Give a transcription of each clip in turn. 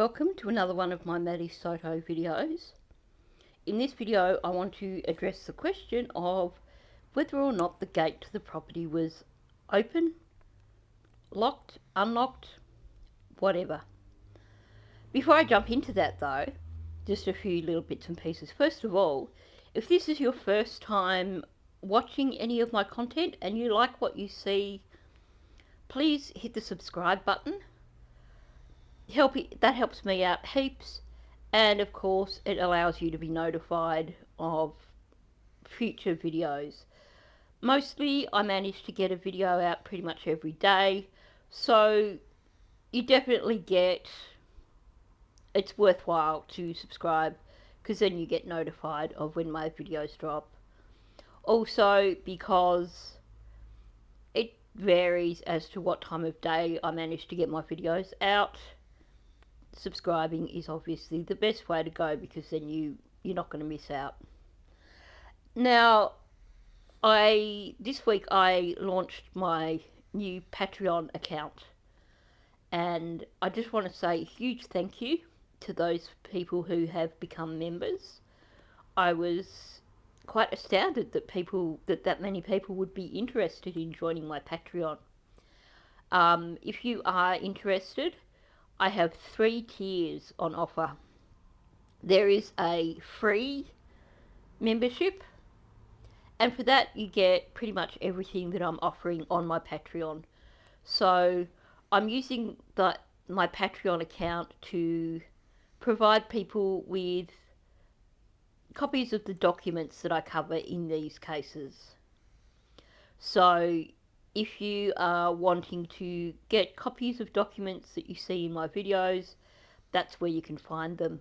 Welcome to another one of my Maddie Soto videos. In this video I want to address the question of whether or not the gate to the property was open, locked, unlocked, whatever. Before I jump into that though, just a few little bits and pieces. First of all, if this is your first time watching any of my content and you like what you see, please hit the subscribe button. That helps me out heaps, and of course it allows you to be notified of future videos. Mostly I manage to get a video out pretty much every day, so you definitely it's worthwhile to subscribe because then you get notified of when my videos drop. Also, because it varies as to what time of day I manage to get my videos out, subscribing is obviously the best way to go because then you're not going to miss out. Now, this week I launched my new Patreon account, and I just want to say a huge thank you to those people who have become members. I was quite astounded that many people would be interested in joining my Patreon. If you are interested, I have 3 tiers on offer. There is a free membership, and for that you get pretty much everything that I'm offering on my Patreon. So I'm using my Patreon account to provide people with copies of the documents that I cover in these cases. So if you are wanting to get copies of documents that you see in my videos, that's where you can find them.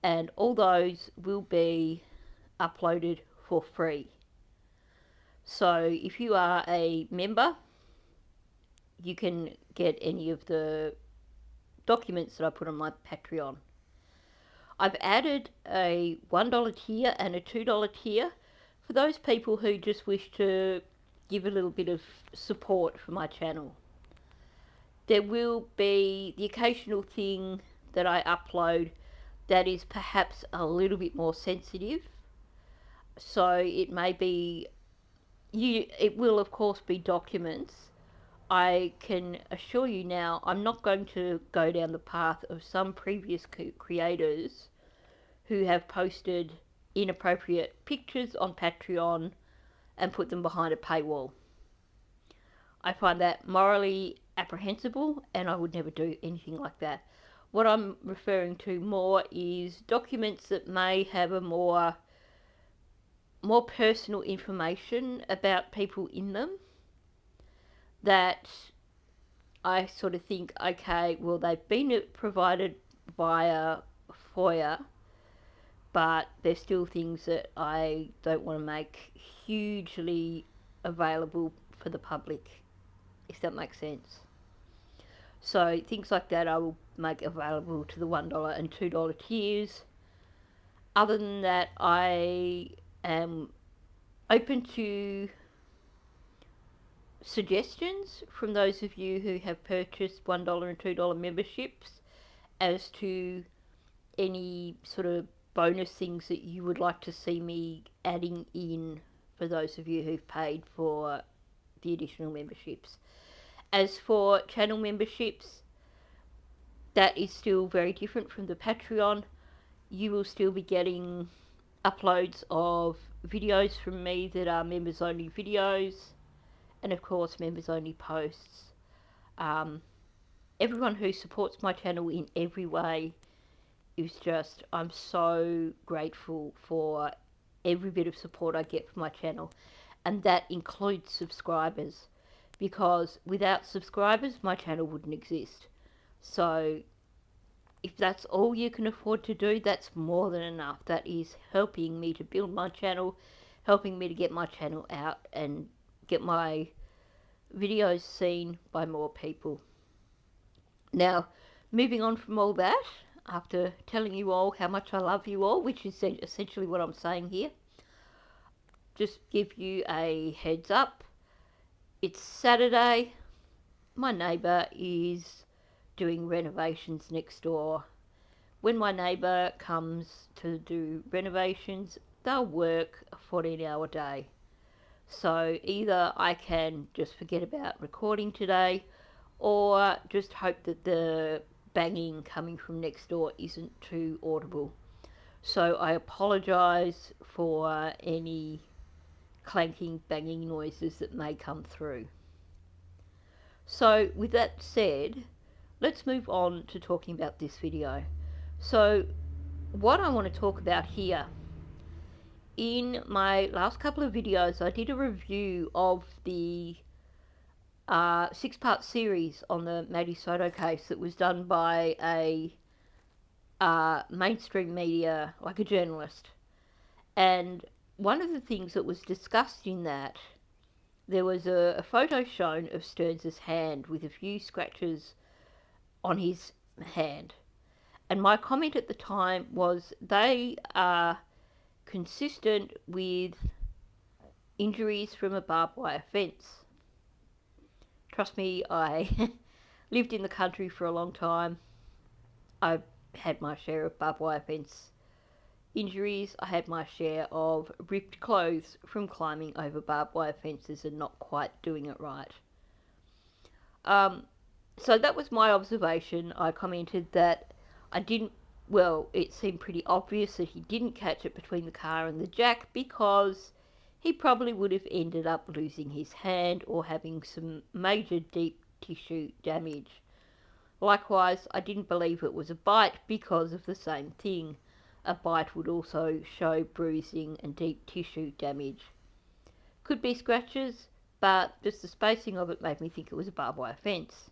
And all those will be uploaded for free. So if you are a member, you can get any of the documents that I put on my Patreon. I've added a $1 tier and a $2 tier for those people who just wish to give a little bit of support for my channel. There will be the occasional thing that I upload that is perhaps a little bit more sensitive, so it may be it will of course be documents. I can assure you now I'm not going to go down the path of some previous creators who have posted inappropriate pictures on Patreon and put them behind a paywall. I find that morally apprehensible, and I would never do anything like that. What I'm referring to more is documents that may have a more personal information about people in them that I sort of think, okay, well, they've been provided via FOIA, but there's still things that I don't want to make hugely available for the public, if that makes sense. So things like that I will make available to the $1 and $2 tiers. Other than that, I am open to suggestions from those of you who have purchased $1 and $2 memberships as to any sort of bonus things that you would like to see me adding in for those of you who've paid for the additional memberships. As for channel memberships, that is still very different from the Patreon. You will still be getting uploads of videos from me that are members only videos, and of course members only posts. Everyone who supports my channel in every way is just, I'm so grateful for every bit of support I get from my channel, and that includes subscribers, because without subscribers my channel wouldn't exist. So if that's all you can afford to do, that's more than enough. That is helping me to build my channel, helping me to get my channel out and get my videos seen by more people. Now, moving on from all that, after telling you all how much I love you all, which is essentially what I'm saying here, just give you a heads up. It's Saturday. My neighbour is doing renovations next door, when my neighbour comes to do renovations, they'll work a 14-hour day. So either I can just forget about recording today, or just hope that the banging coming from next door isn't too audible. So I apologise for any clanking, banging noises that may come through. So with that said, let's move on to talking about this video. So what I want to talk about here, in my last couple of videos I did a review of the 6-part series on the Maddie Soto case that was done by a mainstream media, like a journalist. And one of the things that was discussed in that, there was a photo shown of Stearns' hand with a few scratches on his hand. And my comment at the time was they are consistent with injuries from a barbed wire fence. Trust me, I lived in the country for a long time. I've had my share of barbed wire fence injuries. I had my share of ripped clothes from climbing over barbed wire fences and not quite doing it right. So that was my observation. I commented that it seemed pretty obvious that he didn't catch it between the car and the jack, because he probably would have ended up losing his hand or having some major deep tissue damage. Likewise, I didn't believe it was a bite because of the same thing. A bite would also show bruising and deep tissue damage. Could be scratches, but just the spacing of it made me think it was a barbed wire fence.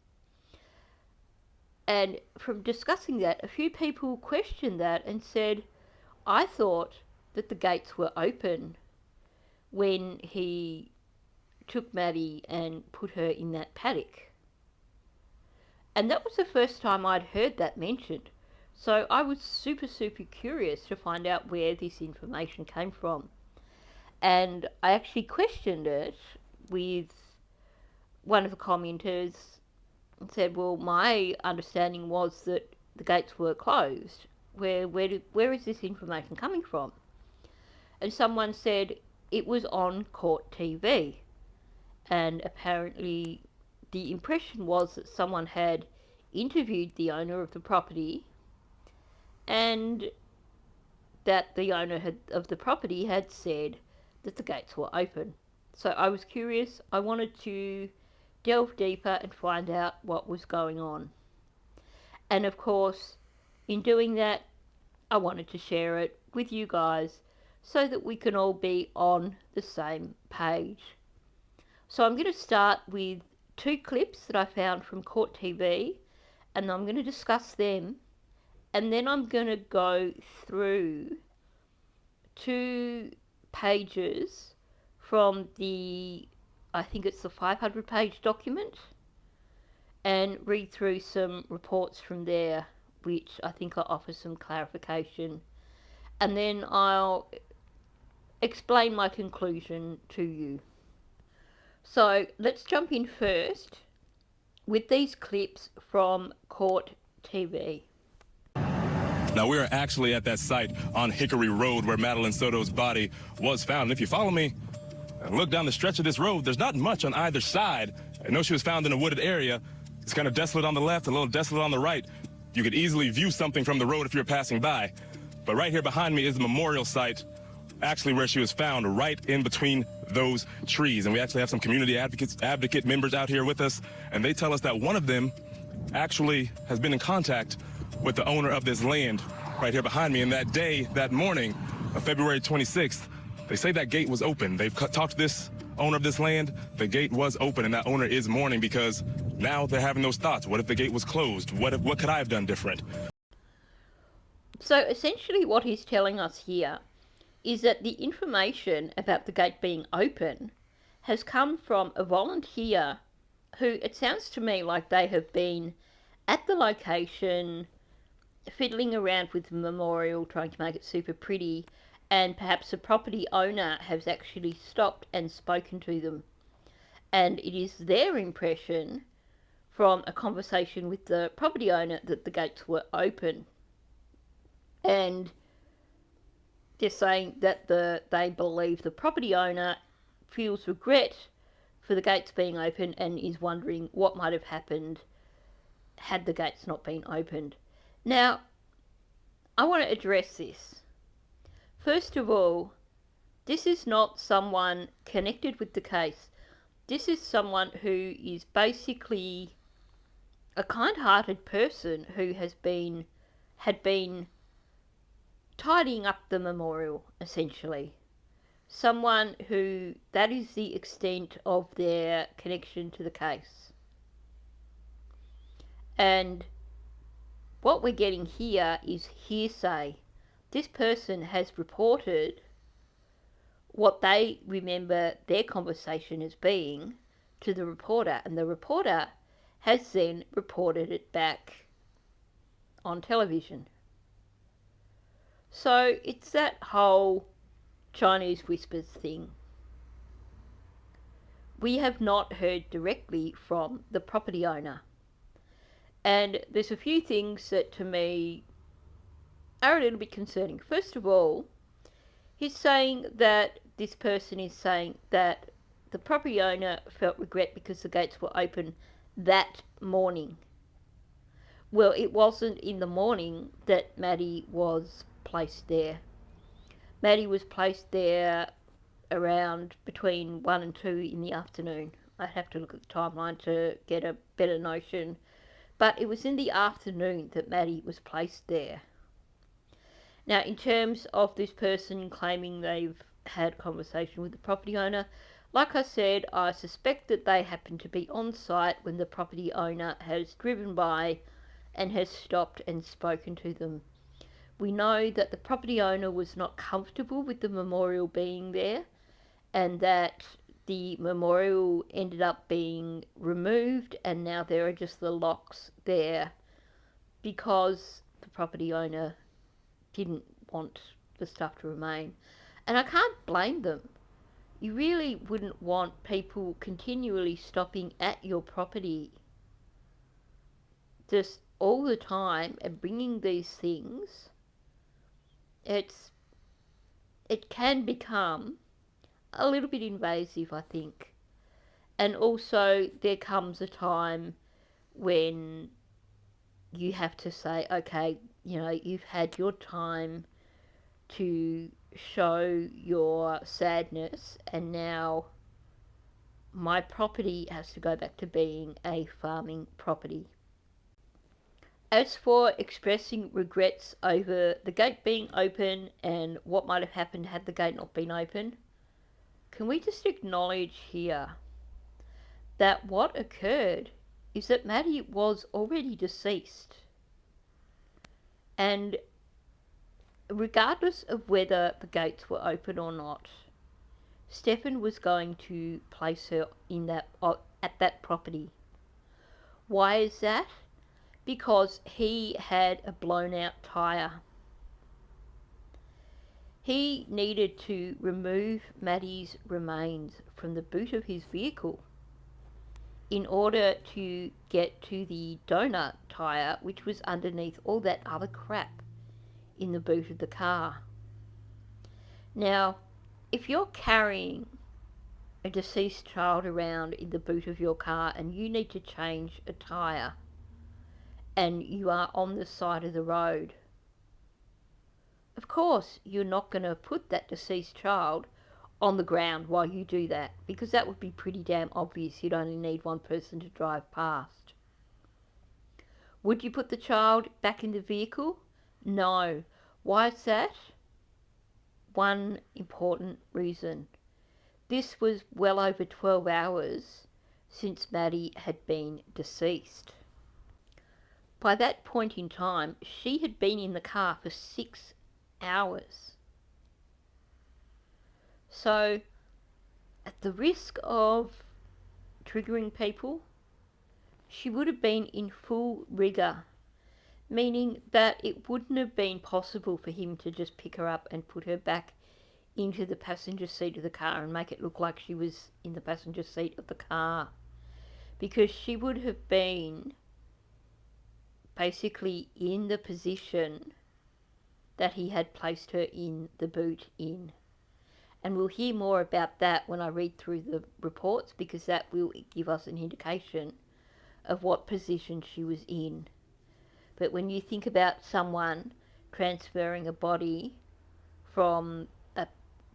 And from discussing that, a few people questioned that and said, I thought that the gates were open when he took Maddie and put her in that paddock. And that was the first time I'd heard that mentioned. So I was super curious to find out where this information came from. And I actually questioned it with one of the commenters and said, well, my understanding was that the gates were closed. Where is this information coming from? And someone said it was on court TV. And apparently the impression was that someone had interviewed the owner of the property, and that the owner of the property had said that the gates were open. So I was curious. I wanted to delve deeper and find out what was going on. And of course, in doing that, I wanted to share it with you guys so that we can all be on the same page. So I'm going to start with 2 clips that I found from Court TV, and I'm going to discuss them, and then I'm going to go through 2 pages from I think it's the 500-page document, and read through some reports from there, which I think will offer some clarification. And then I'll explain my conclusion to you. So let's jump in first with these clips from Court TV. Now, we are actually at that site on Hickory Road where Madeline Soto's body was found. And if you follow me and look down the stretch of this road, there's not much on either side. I know she was found in a wooded area. It's kind of desolate on the left, a little desolate on the right. You could easily view something from the road if you're passing by. But right here behind me is the memorial site, actually where she was found, right in between those trees. And we actually have some community advocate members out here with us, and they tell us that one of them actually has been in contact with the owner of this land right here behind me. And that day, that morning of February 26th, they say that gate was open. They've talked to this owner of this land. The gate was open, and that owner is mourning because now they're having those thoughts. What if the gate was closed? What could I have done different? So essentially what he's telling us here is that the information about the gate being open has come from a volunteer who, it sounds to me like they have been at the location, fiddling around with the memorial, trying to make it super pretty, and perhaps the property owner has actually stopped and spoken to them. And it is their impression from a conversation with the property owner that the gates were open. And they're saying that they believe the property owner feels regret for the gates being open and is wondering what might have happened had the gates not been opened. Now, I want to address this. First of all, this is not someone connected with the case. This is someone who is basically a kind-hearted person who had been tidying up the memorial, essentially. Someone who, that is the extent of their connection to the case. And what we're getting here is hearsay. This person has reported what they remember their conversation as being to the reporter, and the reporter has then reported it back on television. So it's that whole Chinese whispers thing. We have not heard directly from the property owner. And there's a few things that to me are a little bit concerning. First of all, this person is saying that the property owner felt regret because the gates were open that morning. Well, it wasn't in the morning that Maddie was placed there. Maddie was placed there around between 1 and 2 in the afternoon. I'd have to look at the timeline to get a better notion. But it was in the afternoon that Maddie was placed there. Now, in terms of this person claiming they've had conversation with the property owner, like I said, I suspect that they happened to be on site when the property owner has driven by and has stopped and spoken to them. We know that the property owner was not comfortable with the memorial being there, and that the memorial ended up being removed, and now there are just the locks there because the property owner didn't want the stuff to remain. And I can't blame them. You really wouldn't want people continually stopping at your property just all the time and bringing these things. It can become a little bit invasive, I think. And also there comes a time when you have to say, okay, you've had your time to show your sadness, and now my property has to go back to being a farming property. As for expressing regrets over the gate being open and what might have happened had the gate not been open, can we just acknowledge here that what occurred is that Maddie was already deceased. And regardless of whether the gates were open or not, Stefan was going to place her at that property. Why is that? Because he had a blown out tyre. He needed to remove Maddie's remains from the boot of his vehicle in order to get to the donut tyre, which was underneath all that other crap in the boot of the car. Now, if you're carrying a deceased child around in the boot of your car and you need to change a tyre and you are on the side of the road, of course you're not going to put that deceased child on the ground while you do that, because that would be pretty damn obvious. You'd only need one person to drive past. Would you put the child back in the vehicle? No. Why is that? One important reason. This was well over 12 hours since Maddie had been deceased. By that point in time, she had been in the car for 6 hours. So, at the risk of triggering people, she would have been in full rigour, meaning that it wouldn't have been possible for him to just pick her up and put her back into the passenger seat of the car and make it look like she was in the passenger seat of the car, because she would have been basically in the position that he had placed her in the boot in. And we'll hear more about that when I read through the reports, because that will give us an indication of what position she was in. But when you think about someone transferring a body from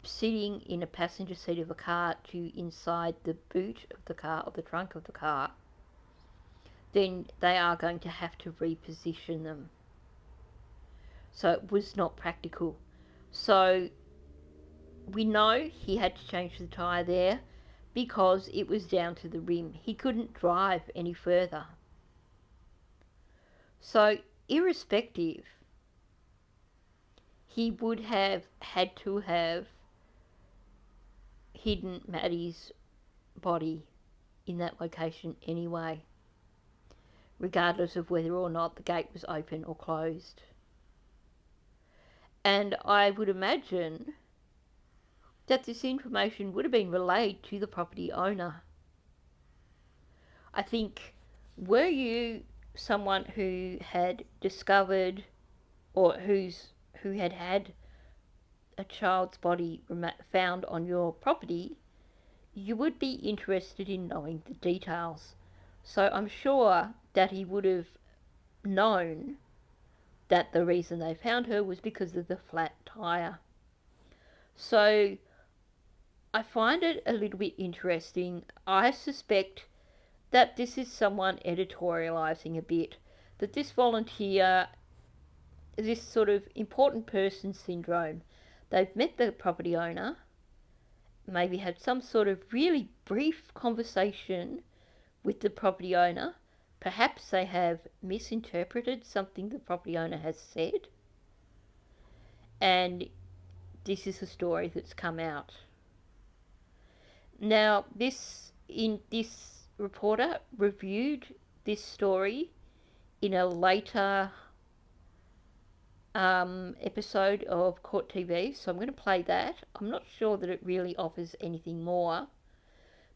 sitting in a passenger seat of a car to inside the boot of the car, or the trunk of the car, then they are going to have to reposition them. So it was not practical. So we know he had to change the tyre there because it was down to the rim. He couldn't drive any further. So irrespective, he would have had to have hidden Maddie's body in that location anyway, regardless of whether or not the gate was open or closed. And I would imagine that this information would have been relayed to the property owner. I think, were you someone who had discovered, or who had had a child's body found on your property, you would be interested in knowing the details. So I'm sure that he would have known that the reason they found her was because of the flat tyre. So I find it a little bit interesting. I suspect that this is someone editorialising a bit, that this volunteer, this sort of important person syndrome, they've met the property owner, maybe had some sort of really brief conversation with the property owner. Perhaps they have misinterpreted something the property owner has said, and this is a story that's come out. Now, this reporter reviewed this story in a later episode of Court TV, so I'm going to play that. I'm not sure that it really offers anything more,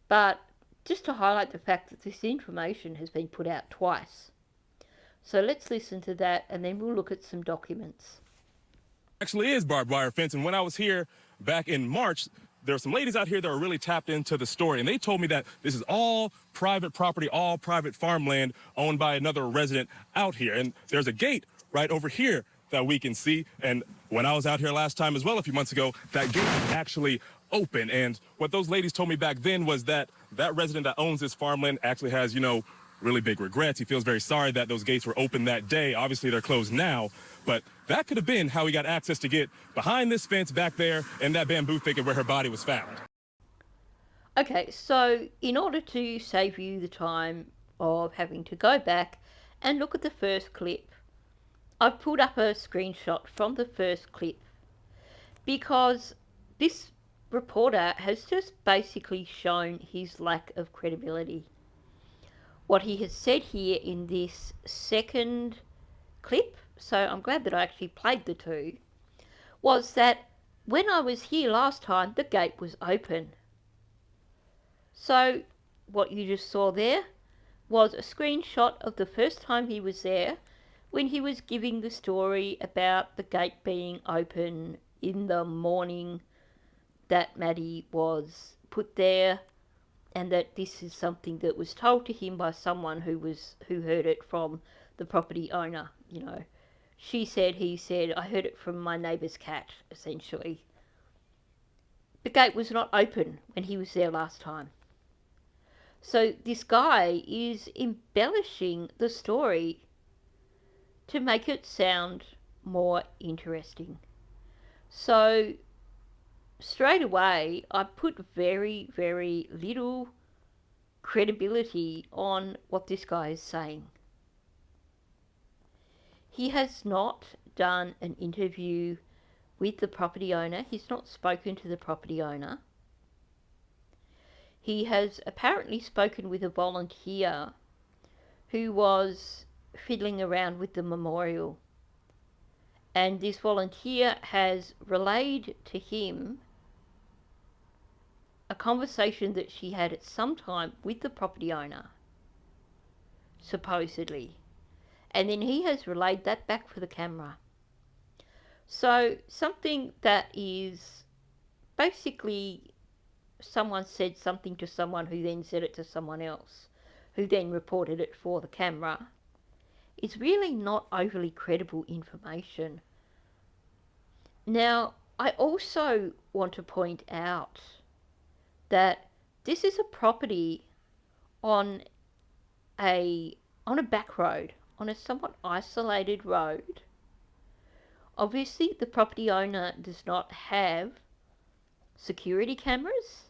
but just to highlight the fact that this information has been put out twice. So let's listen to that, and then we'll look at some documents. Actually is barbed wire fence, and when I was here back in March, there were some ladies out here that were really tapped into the story, and they told me that this is all private property, all private farmland owned by another resident out here. And there's a gate right over here that we can see. And when I was out here last time as well, a few months ago, that gate was actually open. And what those ladies told me back then was that that resident that owns this farmland actually has, you know, really big regrets. He feels very sorry that those gates were open that day. Obviously, they're closed now, but that could have been how he got access to get behind this fence back there in that bamboo thicket where her body was found. Okay, so in order to save you the time of having to go back and look at the first clip, I've pulled up a screenshot from the first clip, because this reporter has just basically shown his lack of credibility. What he has said here in this second clip, so I'm glad that I actually played the two, was that when I was here last time, the gate was open. So what you just saw there was a screenshot of the first time he was there, when he was giving the story about the gate being open in the morning that Maddie was put there, and that this is something that was told to him by someone who heard it from the property owner. You know, she said, he said, I heard it from my neighbour's cat, essentially. The gate was not open when he was there last time. So this guy is embellishing the story to make it sound more interesting. So straight away, I put very, very little credibility on what this guy is saying. He has not done an interview with the property owner. He's not spoken to the property owner. He has apparently spoken with a volunteer who was fiddling around with the memorial. And this volunteer has relayed to him a conversation that she had at some time with the property owner, supposedly. And then he has relayed that back for the camera. So, something that is basically someone said something to someone who then said it to someone else, who then reported it for the camera, is really not overly credible information. Now, I also want to point out that this is a property on a back road, on a somewhat isolated road. Obviously, the property owner does not have security cameras.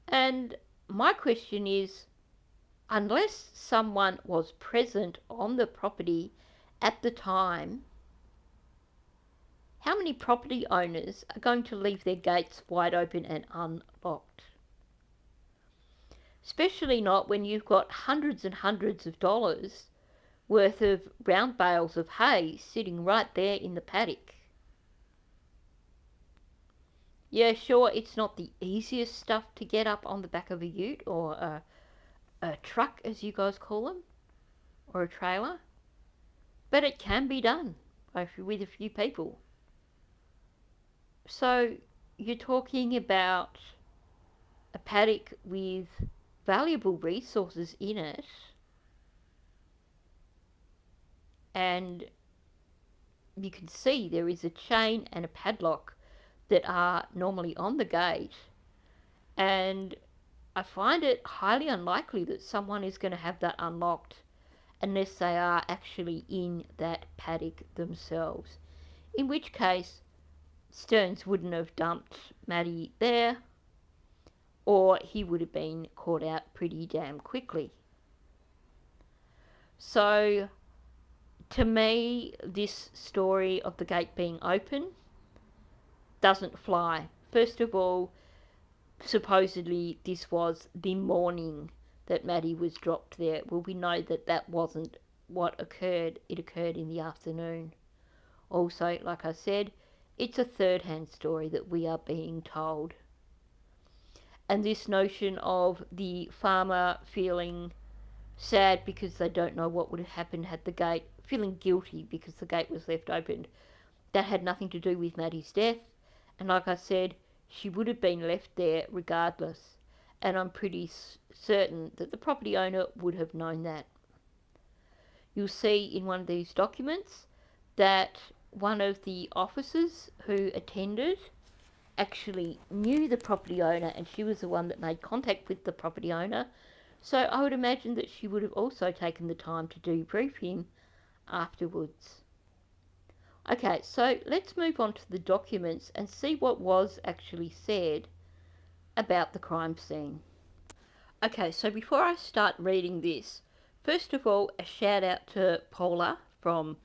And my question is, unless someone was present on the property at the time, how many property owners are going to leave their gates wide open and unlocked? Especially not when you've got hundreds and hundreds of dollars worth of round bales of hay sitting right there in the paddock. Yeah, sure, it's not the easiest stuff to get up on the back of a ute or a truck, as you guys call them, or a trailer, but it can be done with a few people. So you're talking about a paddock with valuable resources in it, and you can see there is a chain and a padlock that are normally on the gate, and I find it highly unlikely that someone is going to have that unlocked unless they are actually in that paddock themselves, in which case Stearns wouldn't have dumped Maddie there, or he would have been caught out pretty damn quickly. So, to me, this story of the gate being open doesn't fly. First of all, supposedly this was the morning that Maddie was dropped there. Well, we know that that wasn't what occurred. It occurred in the afternoon. Also, like I said, it's a third-hand story that we are being told. And this notion of the farmer feeling sad because they don't know what would have happened had the gate, feeling guilty because the gate was left open, that had nothing to do with Maddie's death. And like I said, she would have been left there regardless. And I'm pretty certain that the property owner would have known that. You'll see in one of these documents that one of the officers who attended actually knew the property owner, and she was the one that made contact with the property owner. So I would imagine that she would have also taken the time to debrief him afterwards. Okay, so let's move on to the documents and see what was actually said about the crime scene. Okay, so before I start reading this, first of all, a shout out to Paula from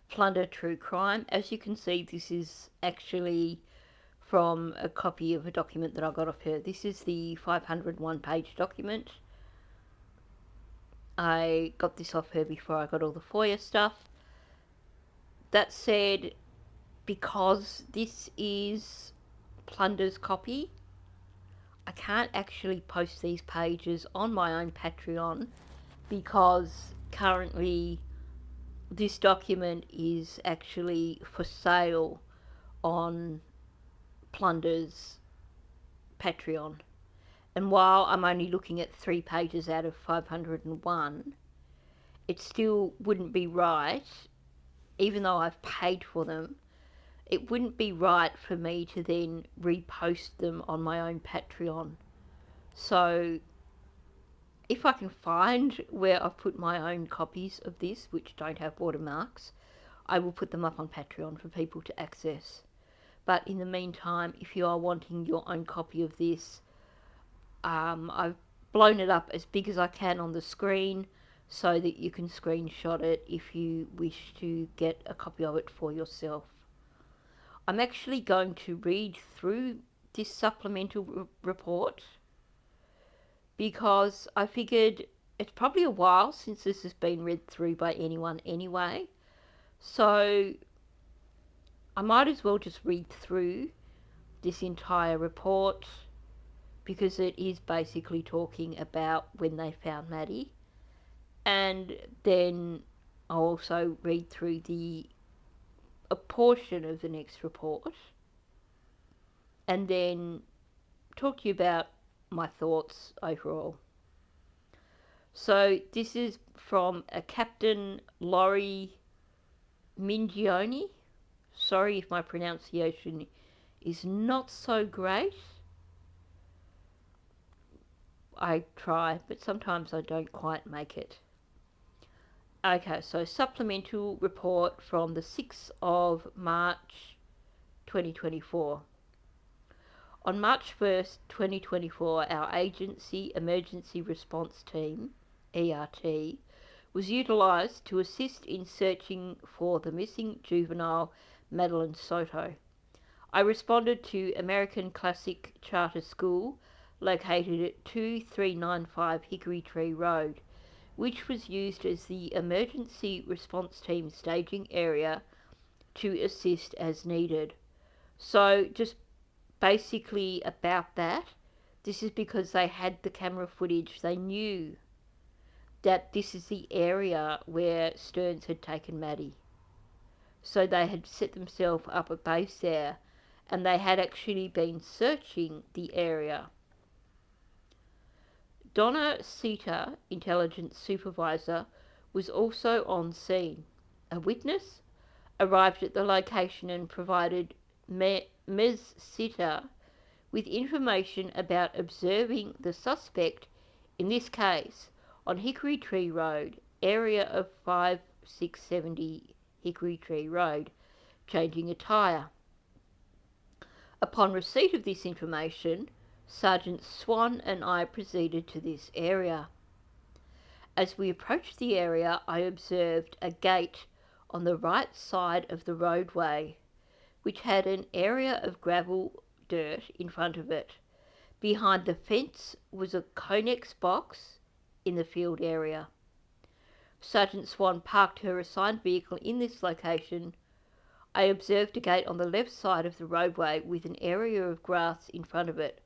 Plunder True Crime. As you can see, this is actually from a copy of a document that I got off her. This is the 501 page document. I got this off her before I got all the FOIA stuff. That said, because this is Plunder's copy, I can't actually post these pages on my own Patreon because currently this document is actually for sale on Plunder's Patreon. And while I'm only looking at 3 pages out of 501, it still wouldn't be right, even though I've paid for them, it wouldn't be right for me to then repost them on my own Patreon. So if I can find where I've put my own copies of this, which don't have watermarks, I will put them up on Patreon for people to access. But in the meantime, if you are wanting your own copy of this, I've blown it up as big as I can on the screen so that you can screenshot it if you wish to get a copy of it for yourself. I'm actually going to read through this supplemental report because I figured it's probably a while since this has been read through by anyone anyway. So I might as well just read through this entire report because it is basically talking about when they found Maddie. And then I'll also read through the portion of the next report and then talk to you about my thoughts overall. So this is from a Captain Laurie Mingione. Sorry if my pronunciation is not so great. I try, but sometimes I don't quite make it. Okay, so supplemental report from the 6th of March 2024. On March 1st, 2024, our agency emergency response team, ERT, was utilised to assist in searching for the missing juvenile Madeline Soto. I responded to American Classic Charter School, located at 2395 Hickory Tree Road, which was used as the emergency response team staging area to assist as needed. So just basically about that, this is because they had the camera footage. They knew that this is the area where Stearns had taken Maddie. So they had set themselves up a base there, and they had actually been searching the area. Donna Sita, intelligence supervisor, was also on scene. A witness arrived at the location and provided Ms. Sita with information about observing the suspect, in this case, on Hickory Tree Road, area of 5670 Hickory Tree Road, changing a tyre. Upon receipt of this information, Sergeant Swan and I proceeded to this area. As we approached the area, I observed a gate on the right side of the roadway, which had an area of gravel dirt in front of it. Behind the fence was a Conex box in the field area. Sergeant Swan parked her assigned vehicle in this location. I observed a gate on the left side of the roadway with an area of grass in front of it.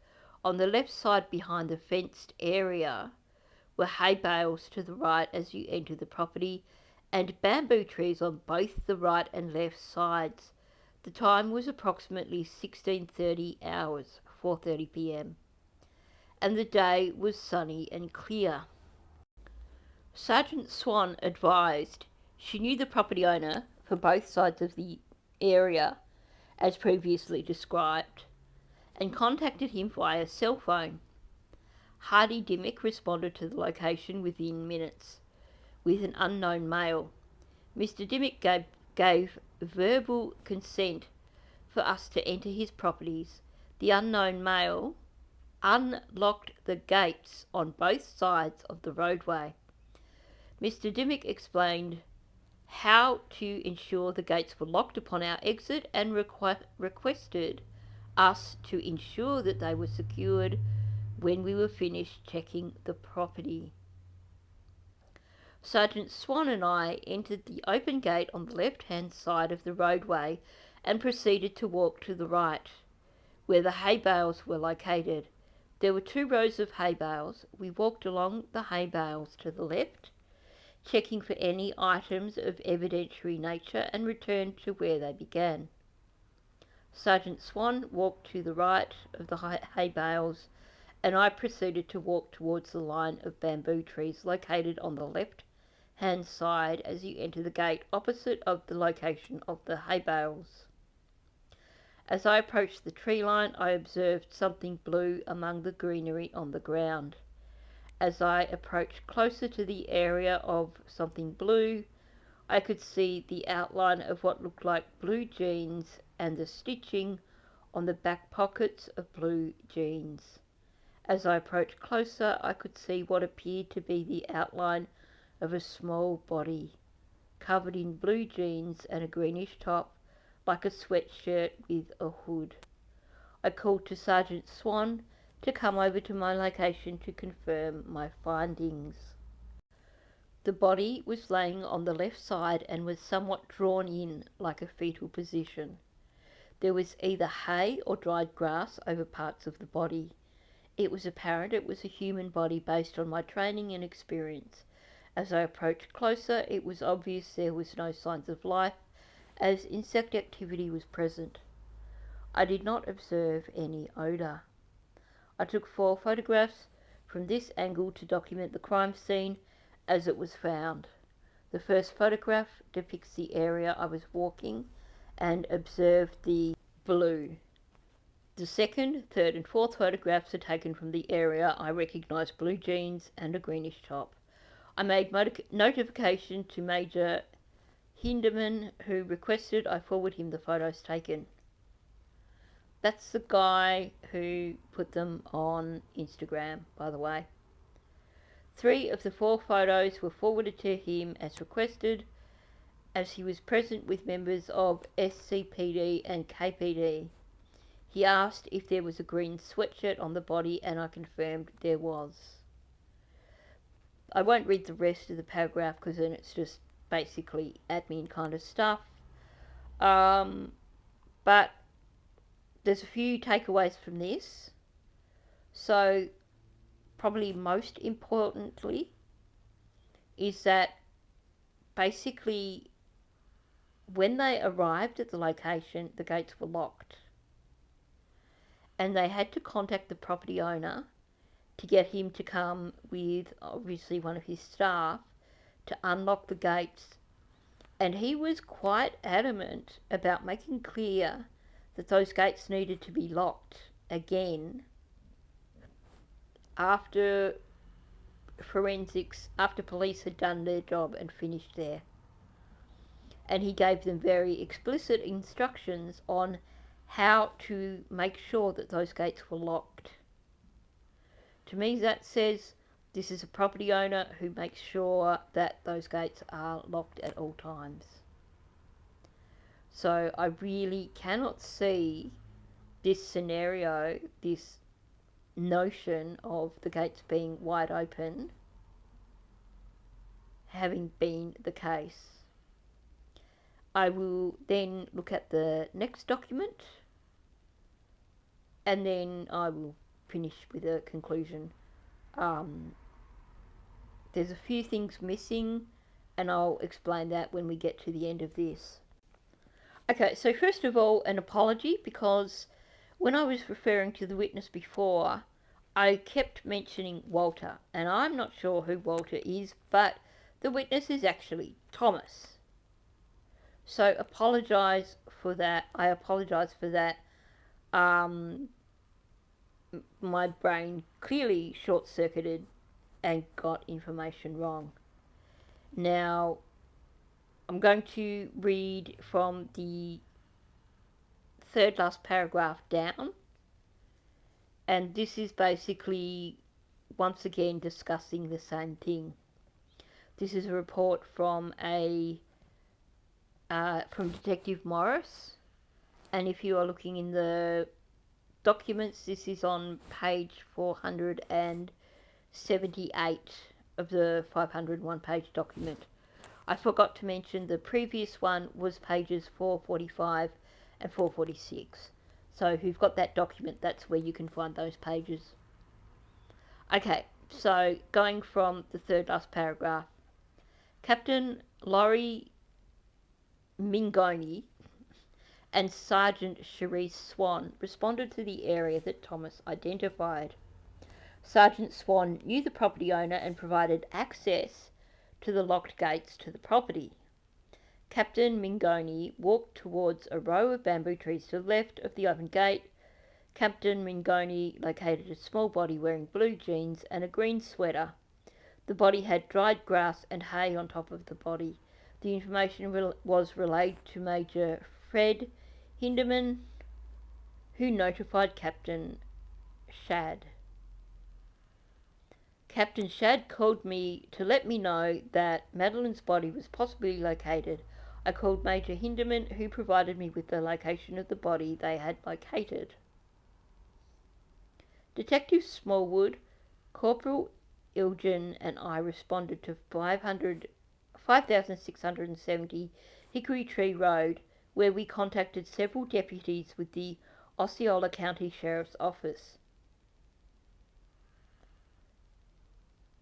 On the left side behind the fenced area were hay bales to the right as you enter the property, and bamboo trees on both the right and left sides. The time was approximately 16:30 hours, 4:30 p.m, and the day was sunny and clear. Sergeant Swan advised she knew the property owner for both sides of the area, as previously described, and contacted him via cell phone. Hardy Dimmick responded to the location within minutes with an unknown male. Mr. Dimmick gave verbal consent for us to enter his properties. The unknown male unlocked the gates on both sides of the roadway. Mr. Dimmick explained how to ensure the gates were locked upon our exit and requested us to ensure that they were secured when we were finished checking the property. Sergeant Swan and I entered the open gate on the left-hand side of the roadway and proceeded to walk to the right, where the hay bales were located. There were 2 rows of hay bales. We walked along the hay bales to the left, checking for any items of evidentiary nature, and returned to where they began. Sergeant Swan walked to the right of the hay bales, and I proceeded to walk towards the line of bamboo trees located on the left-hand side as you enter the gate opposite of the location of the hay bales. As I approached the tree line, I observed something blue among the greenery on the ground. As I approached closer to the area of something blue, I could see the outline of what looked like blue jeans and the stitching on the back pockets of blue jeans. As I approached closer, I could see what appeared to be the outline of a small body, covered in blue jeans and a greenish top, like a sweatshirt with a hood. I called to Sergeant Swan to come over to my location to confirm my findings. The body was laying on the left side and was somewhat drawn in like a fetal position. There was either hay or dried grass over parts of the body. It was apparent it was a human body based on my training and experience. As I approached closer, it was obvious there was no signs of life as insect activity was present. I did not observe any odour. I took 4 photographs from this angle to document the crime scene as it was found. The first photograph depicts the area I was walking and observed the blue. The second, third and fourth photographs are taken from the area I recognised blue jeans and a greenish top. I made notification to Major Hinderman, who requested I forward him the photos taken. That's the guy who put them on Instagram, by the way. 3 of the 4 photos were forwarded to him as requested, as he was present with members of SCPD and KPD. He asked if there was a green sweatshirt on the body, and I confirmed there was. I won't read the rest of the paragraph because then it's just basically admin kind of stuff. But there's a few takeaways from this. So, probably most importantly, is that basically when they arrived at the location, the gates were locked. And they had to contact the property owner to get him to come with obviously one of his staff to unlock the gates. And he was quite adamant about making clear that those gates needed to be locked again after forensics, after police had done their job and finished there. And he gave them very explicit instructions on how to make sure that those gates were locked. To me, that says this is a property owner who makes sure that those gates are locked at all times. So I really cannot see this scenario, this notion of the gates being wide open, having been the case. I will then look at the next document and then I will finish with a conclusion. There's a few things missing and I'll explain that when we get to the end of this. Okay, so first of all, an apology, because when I was referring to the witness before, I kept mentioning Walter, and I'm not sure who Walter is, but the witness is actually Thomas. So apologise for that. I apologise for that. My brain clearly short-circuited and got information wrong. Now, I'm going to read from the third last paragraph down, and this is basically once again discussing the same thing. This is a report from from Detective Morris, and if you are looking in the documents, this is on page 478 of the 501 page document. I forgot to mention the previous one was pages 445 and 446. So if you've got that document, that's where you can find those pages. Okay, so going from the third last paragraph. Captain Laurie Mingoni and Sergeant Cherise Swan responded to the area that Thomas identified. Sergeant Swan knew the property owner and provided access to the locked gates to the property. Captain Mingoni walked towards a row of bamboo trees to the left of the open gate. Captain Mingoni located a small body wearing blue jeans and a green sweater. The body had dried grass and hay on top of the body. The information was relayed to Major Fred Hinderman, who notified Captain Shad. Captain Shad called me to let me know that Madeline's body was possibly located. I called Major Hinderman, who provided me with the location of the body they had located. Detective Smallwood, Corporal Ilgen and I responded to 5670 Hickory Tree Road, where we contacted several deputies with the Osceola County Sheriff's Office.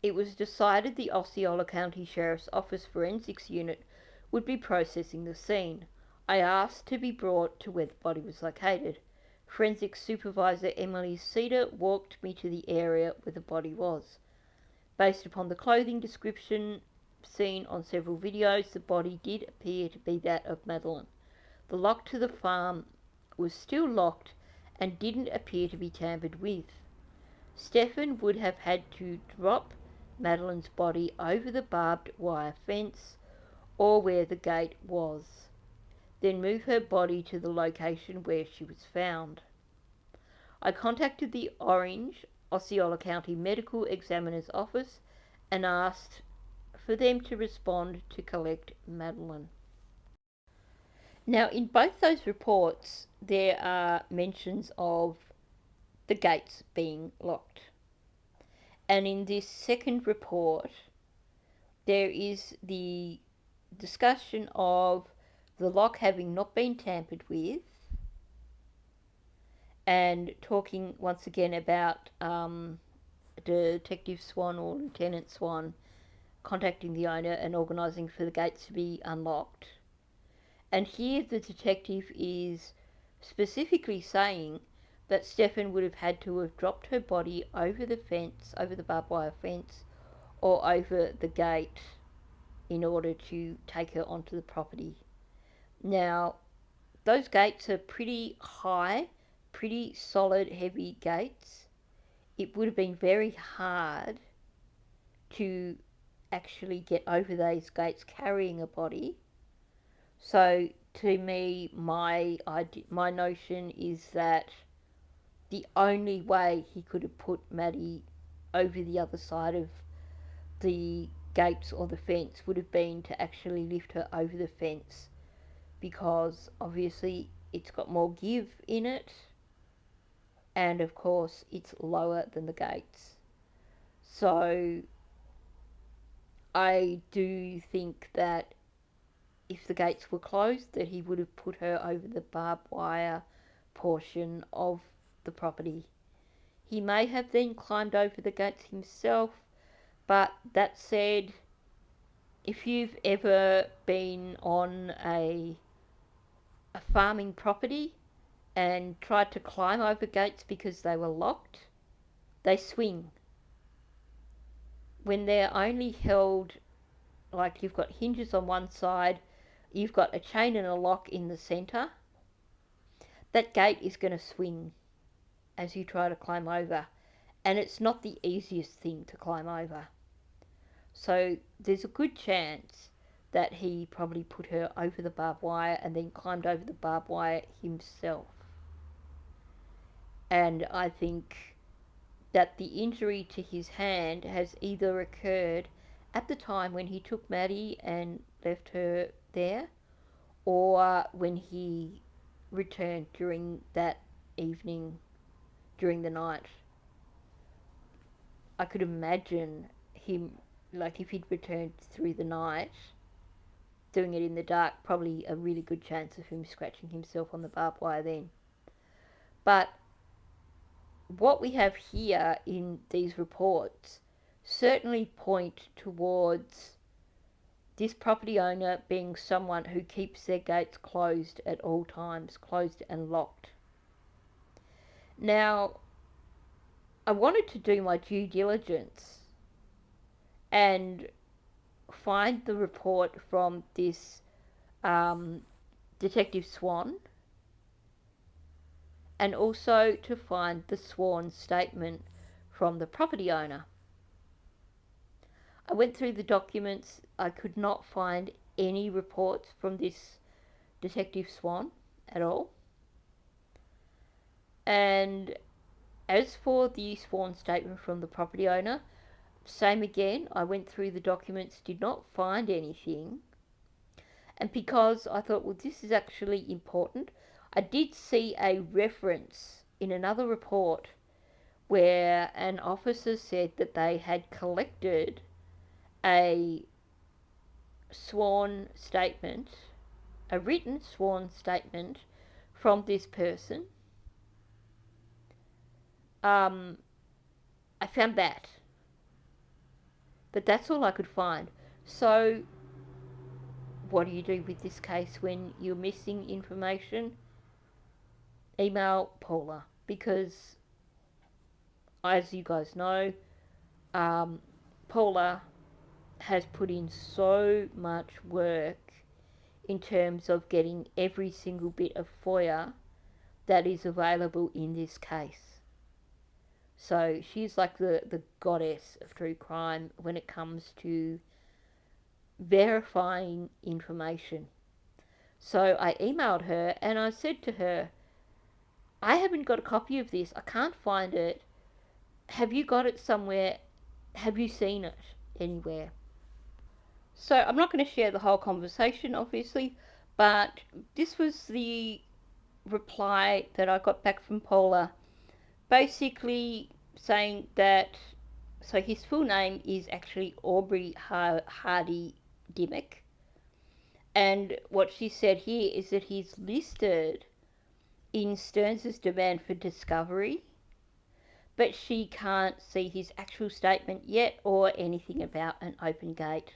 It was decided the Osceola County Sheriff's Office Forensics Unit would be processing the scene. I asked to be brought to where the body was located. Forensic Supervisor Emily Cedar walked me to the area where the body was. Based upon the clothing description seen on several videos, the body did appear to be that of Madeline. The lock to the farm was still locked and didn't appear to be tampered with. Stefan would have had to drop Madeline's body over the barbed wire fence or where the gate was, then move her body to the location where she was found. I contacted the Orange, Osceola County Medical Examiner's Office and asked for them to respond to collect Madeline. Now, in both those reports, there are mentions of the gates being locked. And in this second report, there is the discussion of the lock having not been tampered with, and talking once again about Detective Swan or Lieutenant Swan contacting the owner and organising for the gates to be unlocked. And here the detective is specifically saying that Stefan would have had to have dropped her body over the fence, over the barbed wire fence, or over the gate in order to take her onto the property. Now, those gates are pretty high, pretty solid, heavy gates. It would have been very hard to actually get over those gates carrying a body. So to me, my notion is that the only way he could have put Maddie over the other side of the gates or the fence would have been to actually lift her over the fence, because obviously it's got more give in it, and of course it's lower than the gates. So I do think that if the gates were closed, that he would have put her over the barbed wire portion of the property. He may have then climbed over the gates himself, but that said, if you've ever been on a farming property and tried to climb over gates because they were locked, they swing. When they're only held, like you've got hinges on one side, you've got a chain and a lock in the centre, that gate is going to swing as you try to climb over, and it's not the easiest thing to climb over. So there's a good chance that he probably put her over the barbed wire and then climbed over the barbed wire himself. And I think that the injury to his hand has either occurred at the time when he took Maddie and left her there, or when he returned during that evening, during the night. I could imagine him, like if he'd returned through the night, doing it in the dark, probably a really good chance of him scratching himself on the barbed wire then. But what we have here in these reports certainly point towards this property owner being someone who keeps their gates closed at all times, closed and locked. Now, I wanted to do my due diligence and find the report from this Detective Swan, and also to find the sworn statement from the property owner. I went through the documents. I could not find any reports from this Detective Swan at all. And as for the sworn statement from the property owner, same again. I went through the documents, did not find anything. And because I thought, well, this is actually important, I did see a reference in another report where an officer said that they had collected a sworn statement, a written sworn statement from this person. I found that, but that's all I could find. So what do you do with this case when you're missing information? Email Paula, because as you guys know, Paula has put in so much work in terms of getting every single bit of FOIA that is available in this case. So she's like the goddess of true crime when it comes to verifying information. So I emailed her and I said to her, I haven't got a copy of this. I can't find it. Have you got it somewhere? Have you seen it anywhere? So I'm not going to share the whole conversation, obviously, but this was the reply that I got back from Paula, basically saying that, so his full name is actually Aubrey Hardy Dimmock, and what she said here is that he's listed in Stearns' demand for discovery, but she can't see his actual statement yet or anything about an open gate.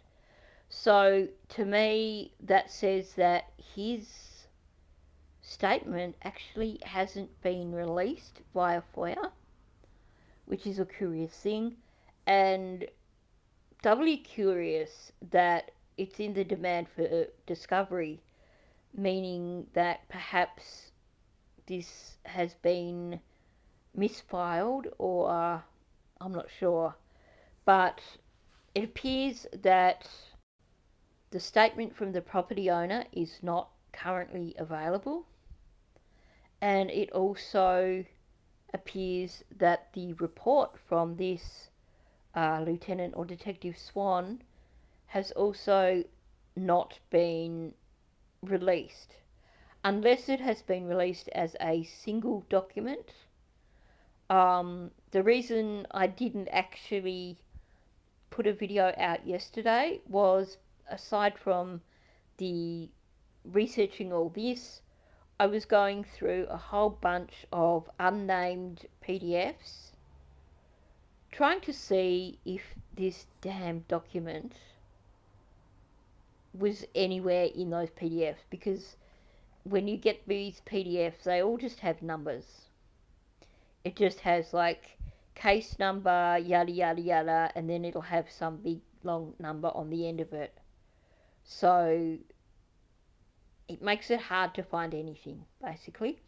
So to me, that says that his statement actually hasn't been released via FOIA, which is a curious thing, and doubly curious that it's in the demand for discovery, meaning that perhaps this has been misfiled, or I'm not sure, but it appears that the statement from the property owner is not currently available, and it also appears that the report from this Lieutenant or Detective Swan has also not been released, unless it has been released as a single document. The reason I didn't actually put a video out yesterday was, aside from the researching all this, I was going through a whole bunch of unnamed PDFs, trying to see if this damn document was anywhere in those PDFs, because when you get these PDFs, they all just have numbers. It just has like case number, yada yada yada, and then it'll have some big long number on the end of it. So it makes it hard to find anything, basically.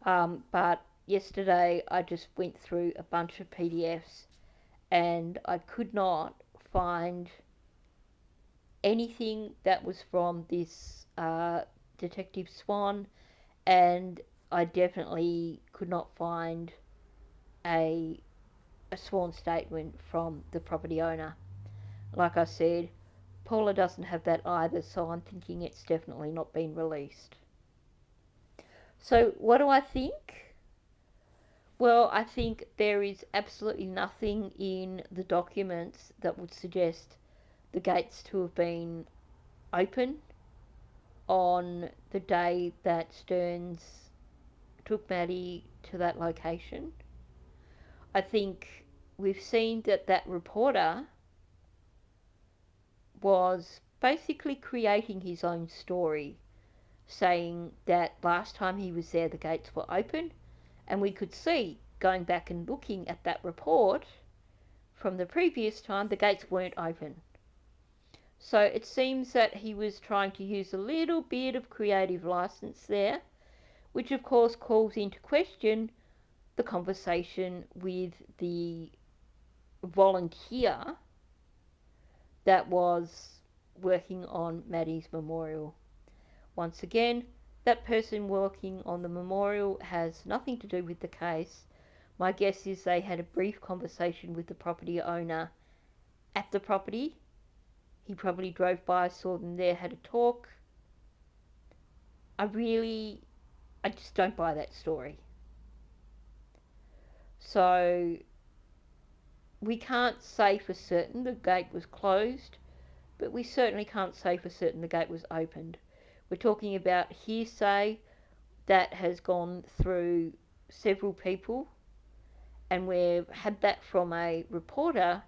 But yesterday I just went through a bunch of PDFs and I could not find anything that was from this Detective Swan, and I definitely could not find a sworn statement from the property owner. Like I said, Paula doesn't have that either, so I'm thinking it's definitely not been released. So, what do I think? Well, I think there is absolutely nothing in the documents that would suggest the gates to have been open on the day that Stearns took Maddie to that location. I think we've seen that that reporter was basically creating his own story, saying that last time he was there the gates were open, and we could see, going back and looking at that report from the previous time, the gates weren't open. So it seems that he was trying to use a little bit of creative license there, which of course calls into question the conversation with the volunteer that was working on Maddie's memorial. Once again, that person working on the memorial has nothing to do with the case. My guess is they had a brief conversation with the property owner at the property. He probably drove by, saw them there, had a talk. I just don't buy that story. So we can't say for certain the gate was closed, but we certainly can't say for certain the gate was opened. We're talking about hearsay that has gone through several people, and we've had that from a reporter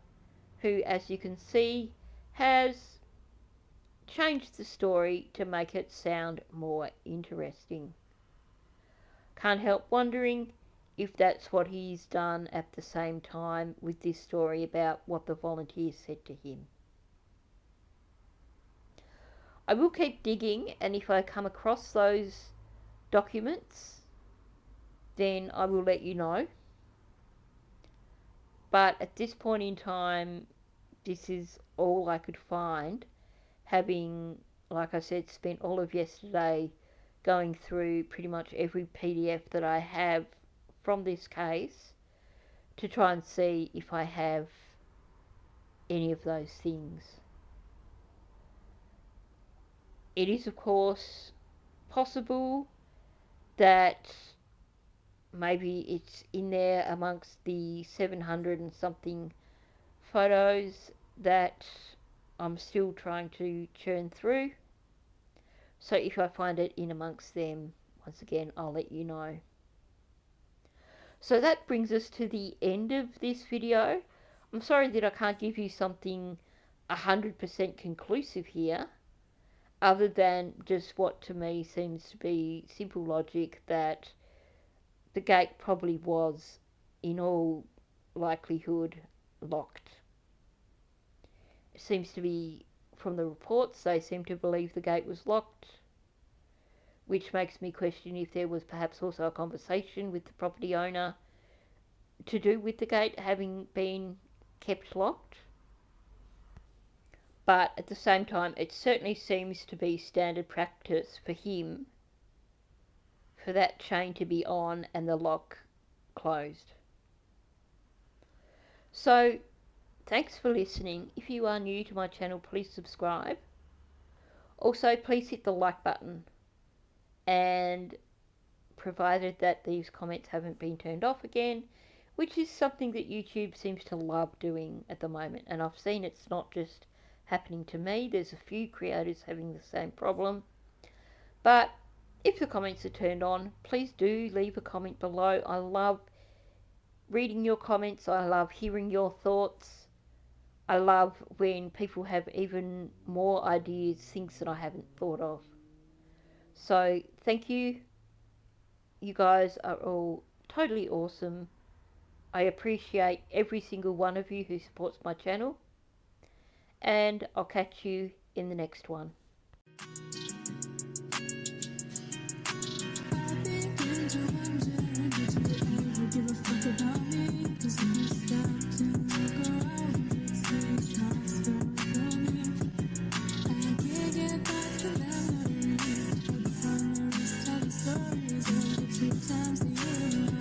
who, as you can see, has changed the story to make it sound more interesting. Can't help wondering if that's what he's done at the same time with this story about what the volunteers said to him. I will keep digging, and if I come across those documents, then I will let you know. But at this point in time, this is all I could find, having, like I said, spent all of yesterday going through pretty much every PDF that I have from this case to try and see if I have any of those things. It is, of course, possible that maybe it's in there amongst the 700 and something photos that I'm still trying to churn through. So if I find it in amongst them, once again, I'll let you know. So that brings us to the end of this video. I'm sorry that I can't give you something 100% conclusive here, other than just what to me seems to be simple logic that the gate probably was, in all likelihood, locked. It seems to be, from the reports, they seem to believe the gate was locked, which makes me question if there was perhaps also a conversation with the property owner to do with the gate having been kept locked. But at the same time, it certainly seems to be standard practice for him for that chain to be on and the lock closed. So, thanks for listening. If you are new to my channel, please subscribe. Also, please hit the like button. And provided that these comments haven't been turned off again, which is something that YouTube seems to love doing at the moment. And I've seen it's not just happening to me. There's a few creators having the same problem. But if the comments are turned on, please do leave a comment below. I love reading your comments. I love hearing your thoughts. I love when people have even more ideas, things that I haven't thought of. So thank you. You guys are all totally awesome. I appreciate every single one of you who supports my channel. And I'll catch you in the next one. Sometimes